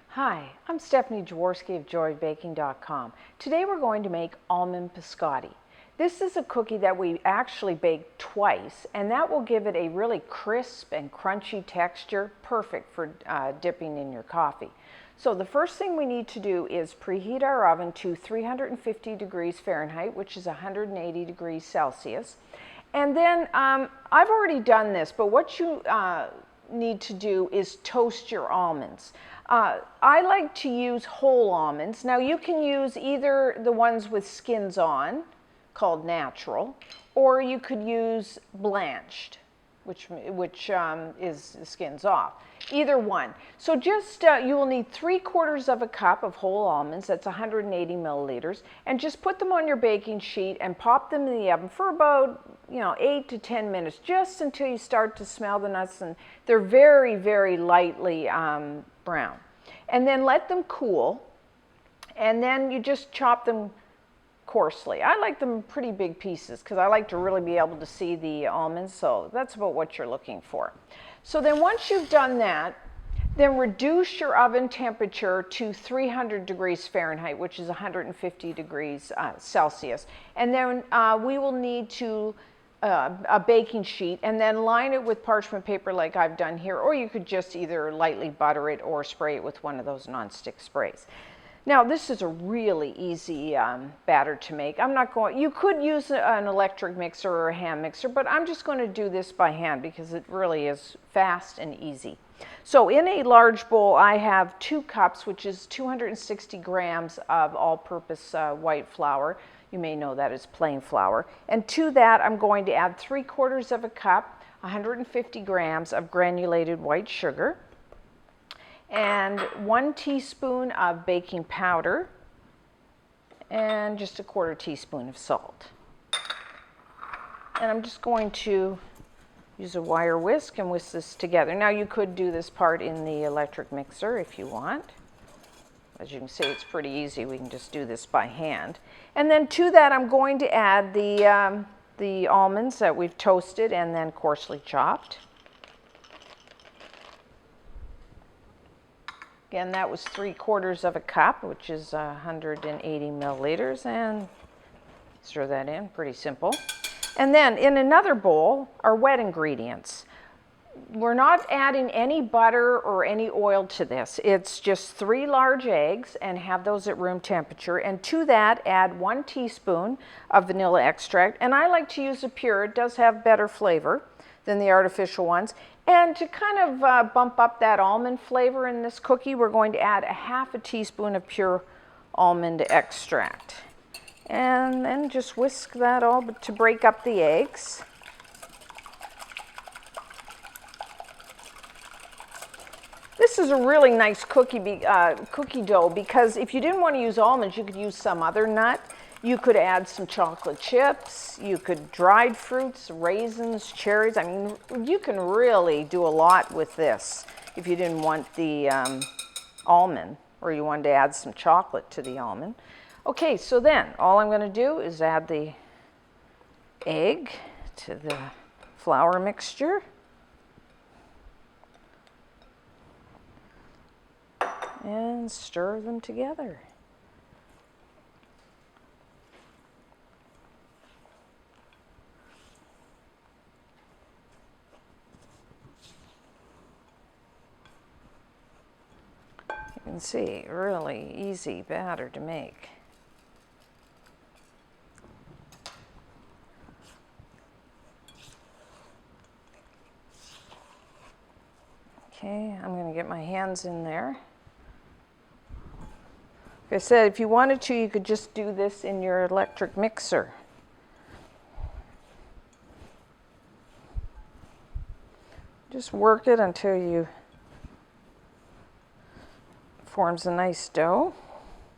Hi, I'm Stephanie Jaworski of joybaking.com. Today we're going to make almond biscotti. This is a cookie that we actually bake twice, and that will give it a really crisp and crunchy texture, perfect for dipping in your coffee. So the first thing we need to do is preheat our oven to 350 degrees Fahrenheit, which is 180 degrees Celsius. And then I've already done this, but what you need to do is toast your almonds. I like to use whole almonds. Now you can use either the ones with skins on, called natural, or you could use blanched, which is the skins off. Either one. So just, you will need 3/4 of a cup of whole almonds, that's 180 milliliters, and just put them on your baking sheet and pop them in the oven for about 8 to 10 minutes, just until you start to smell the nuts and they're very, very lightly brown. And then let them cool, and then you just chop them coarsely. I like them in pretty big pieces because I like to really be able to see the almonds, so that's about what you're looking for. So then once you've done that, then reduce your oven temperature to 300 degrees Fahrenheit, which is 150 degrees Celsius. And then we will need to a baking sheet, and then line it with parchment paper like I've done here, or you could just either lightly butter it or spray it with one of those nonstick sprays. Now this is a really easy batter to make. You could use an electric mixer or a hand mixer, but I'm just going to do this by hand because it really is fast and easy. So in a large bowl I have 2 cups, which is 260 grams of all-purpose white flour. You may know that as plain flour. And to that I'm going to add 3/4 of a cup, 150 grams of granulated white sugar, and 1 teaspoon of baking powder, and just 1/4 teaspoon of salt. And I'm just going to use a wire whisk and whisk this together. Now you could do this part in the electric mixer if you want. As you can see, it's pretty easy. We can just do this by hand. And then to that I'm going to add the almonds that we've toasted and then coarsely chopped. Again, that was 3/4 of a cup, which is 180 milliliters, and stir that in, pretty simple. And then in another bowl are wet ingredients. We're not adding any butter or any oil to this. It's just 3 large eggs, and have those at room temperature. And to that add 1 teaspoon of vanilla extract, and I like to use the pure. It does have better flavor than the artificial ones. And to kind of bump up that almond flavor in this cookie, we're going to add 1/2 teaspoon of pure almond extract. And then just whisk that all to break up the eggs. This is a really nice cookie dough, because if you didn't want to use almonds, you could use some other nut. You could add some chocolate chips, you could dried fruits, raisins, cherries. I mean, you can really do a lot with this if you didn't want the almond, or you wanted to add some chocolate to the almond. Okay, so then all I'm going to do is add the egg to the flour mixture. And stir them together. You can see, really easy batter to make. Okay, I'm going to get my hands in there. Like I said, if you wanted to, you could just do this in your electric mixer. Just work it until you forms a nice dough.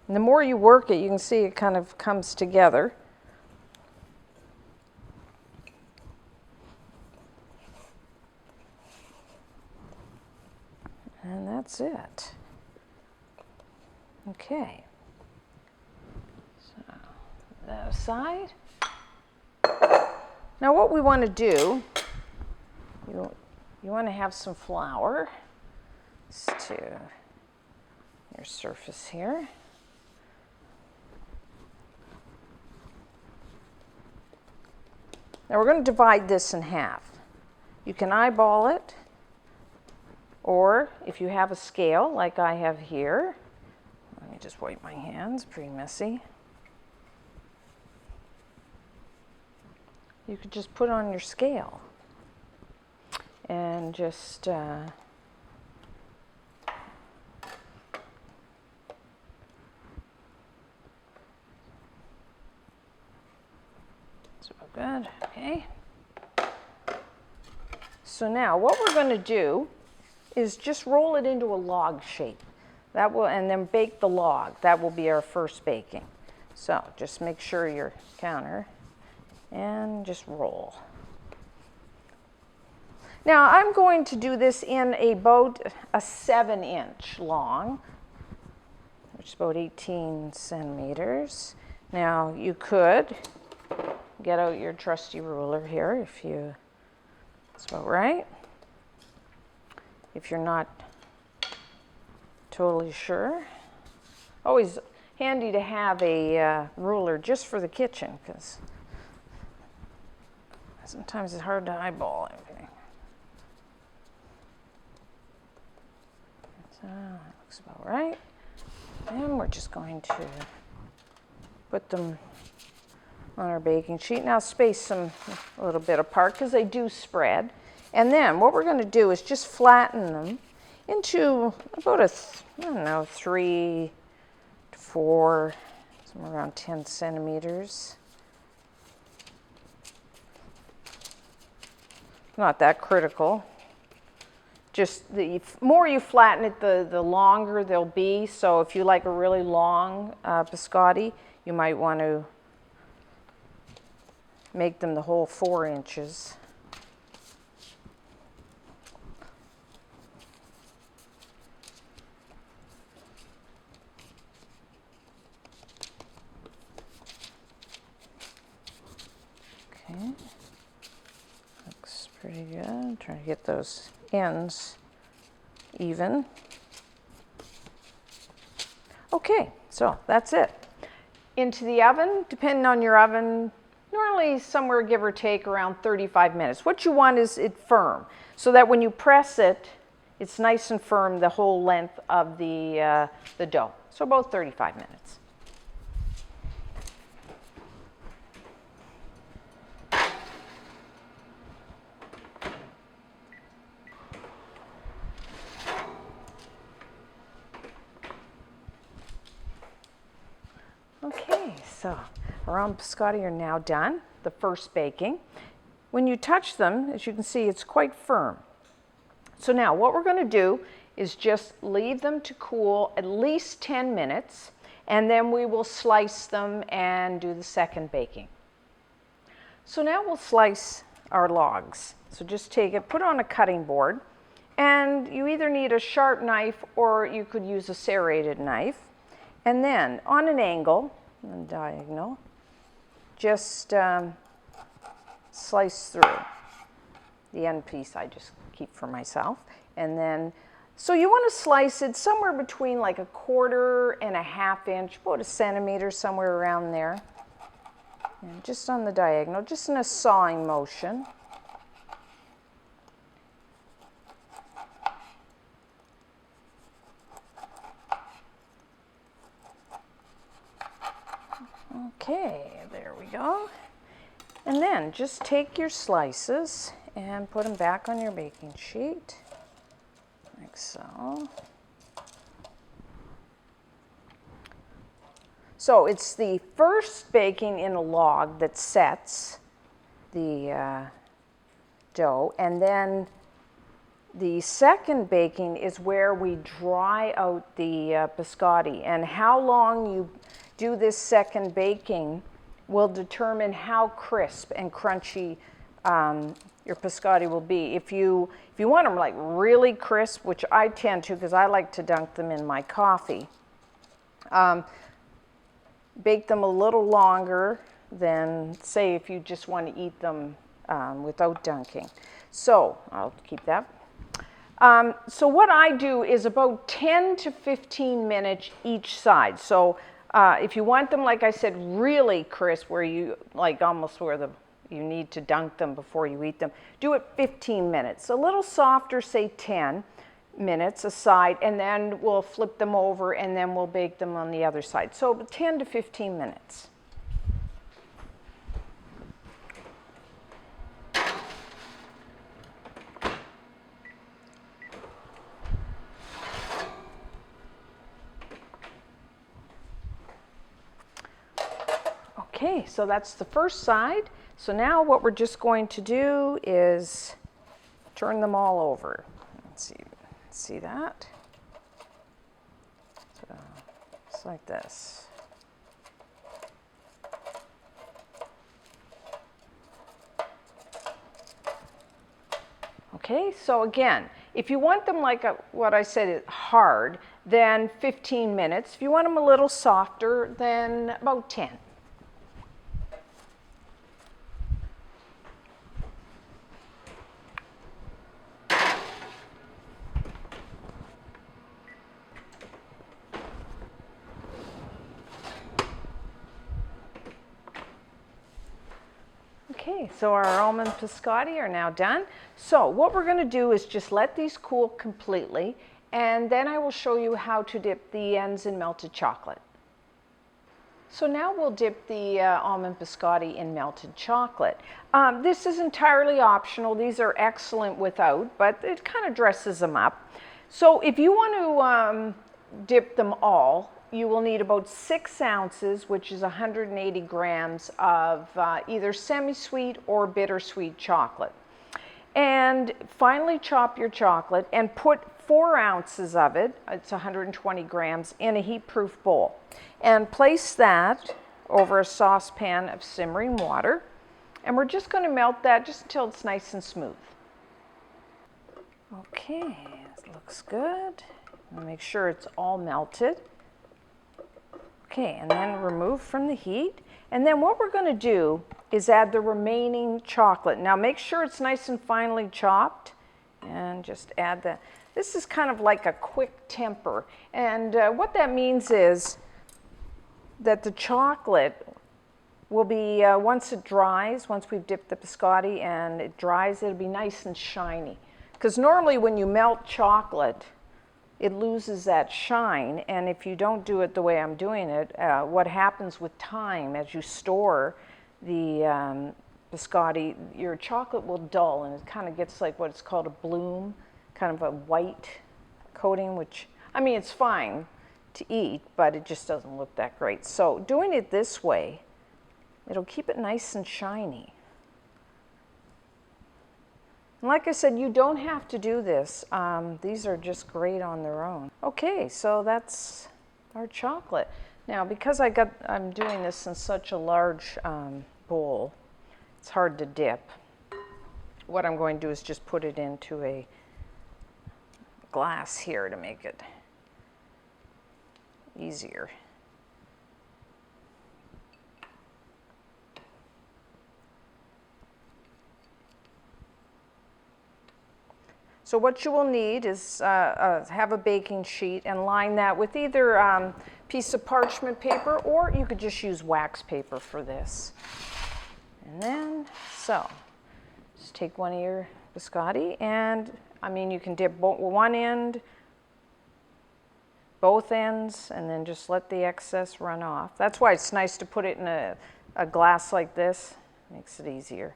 And the more you work it, you can see it kind of comes together. And that's it. Okay. So that aside. Now what what we want to do, you want to have some flour to your surface here. Now we're going to divide this in half. You can eyeball it, or if you have a scale like I have here, let me just wipe my hands, pretty messy. You could just put it on your scale and just so good, okay. So now what we're going to do is just roll it into a log shape. That will, and then bake the log. That will be our first baking. So just make sure your counter and just roll. Now I'm going to do this in about a 7-inch long, which is about 18 centimeters. Now you could get out your trusty ruler here if you, that's about right. If you're not totally sure. Always handy to have a ruler just for the kitchen, because sometimes it's hard to eyeball everything. So that looks about right. And we're just going to put them on our baking sheet. Now space them a little bit apart because they do spread. And then what we're going to do is just flatten them into about a, I don't know, 3 to 4, somewhere around 10 centimeters. Not that critical. Just the more you flatten it, the longer they'll be. So if you like a really long biscotti, you might want to make them the whole 4 inches. Okay, looks pretty good. I'm trying to get those ends even. Okay, so that's it. Into the oven, depending on your oven, normally somewhere give or take around 35 minutes. What you want is it firm, so that when you press it, it's nice and firm the whole length of the dough. So about 35 minutes. Okay, so our almond biscotti are now done, the first baking. When you touch them, as you can see, it's quite firm. So now what we're going to do is just leave them to cool at least 10 minutes, and then we will slice them and do the second baking. So now we'll slice our logs. So just take it, put it on a cutting board, and you either need a sharp knife or you could use a serrated knife. And then on an angle, and diagonal, just slice through. The end piece I just keep for myself. And then, so you want to slice it somewhere between like 1/4 and 1/2 inch, about 1 centimeter, somewhere around there. And just on the diagonal, just in a sawing motion. Okay, there we go. And then just take your slices and put them back on your baking sheet, like so. So it's the first baking in a log that sets the dough, and then the second baking is where we dry out the biscotti. And how long you do this second baking will determine how crisp and crunchy your biscotti will be. If you want them like really crisp, which I tend to because I like to dunk them in my coffee, bake them a little longer than, say, if you just want to eat them without dunking. So I'll keep that. So what I do is about 10 to 15 minutes each side. So if you want them, like I said, really crisp, where you like almost where you need to dunk them before you eat them, do it 15 minutes. A little softer, say 10 minutes aside, and then we'll flip them over and then we'll bake them on the other side. So 10 to 15 minutes. Okay, so that's the first side. So now what we're just going to do is turn them all over. Let's see that? So it's like this. Okay, so again, if you want them like what I said, hard, then 15 minutes. If you want them a little softer, then about 10. Okay, so our almond biscotti are now done. So what we're going to do is just let these cool completely, and then I will show you how to dip the ends in melted chocolate. So now we'll dip the almond biscotti in melted chocolate. This is entirely optional. These are excellent without, but it kind of dresses them up. So if you want to dip them all, you will need about 6 ounces, which is 180 grams of either semi-sweet or bittersweet chocolate. And finely chop your chocolate and put 4 ounces of it, it's 120 grams, in a heat-proof bowl. And place that over a saucepan of simmering water. And we're just going to melt that just until it's nice and smooth. Okay, it looks good. Make sure it's all melted. Okay, and then remove from the heat. And then what we're going to do is add the remaining chocolate. Now make sure it's nice and finely chopped, and just add that. This is kind of like a quick temper. And what that means is that the chocolate will be, once it dries, once we've dipped the biscotti and it dries, it'll be nice and shiny. Because normally when you melt chocolate, it loses that shine, and if you don't do it the way I'm doing it, what happens with time as you store the biscotti, your chocolate will dull and it kind of gets like what's called a bloom, kind of a white coating, which, I mean, it's fine to eat, but it just doesn't look that great. So doing it this way, it'll keep it nice and shiny. Like I said, you don't have to do this. These are just great on their own. Okay, so that's our chocolate. Now, because I'm doing this in such a large bowl, it's hard to dip. What I'm going to do is just put it into a glass here to make it easier. So what you will need is have a baking sheet and line that with either a piece of parchment paper, or you could just use wax paper for this. And then, so, just take one of your biscotti, and I mean, you can dip one end, both ends, and then just let the excess run off. That's why it's nice to put it in a glass like this. Makes it easier.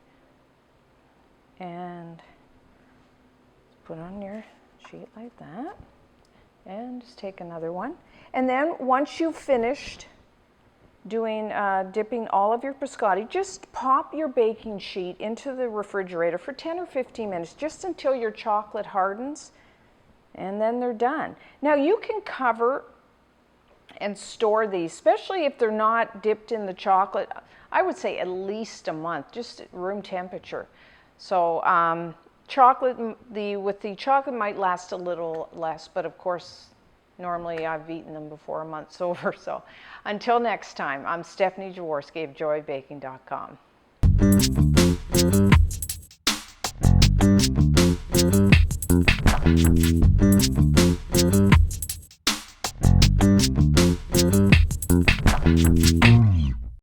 And put on your sheet like that, and just take another one. And then once you've finished doing dipping all of your biscotti, just pop your baking sheet into the refrigerator for 10 or 15 minutes, just until your chocolate hardens, and then they're done. Now you can cover and store these, especially if they're not dipped in the chocolate. I would say at least a month, just at room temperature. So chocolate, with the chocolate might last a little less, but of course, normally I've eaten them before a month's over. So until next time, I'm Stephanie Jaworski of joybaking.com.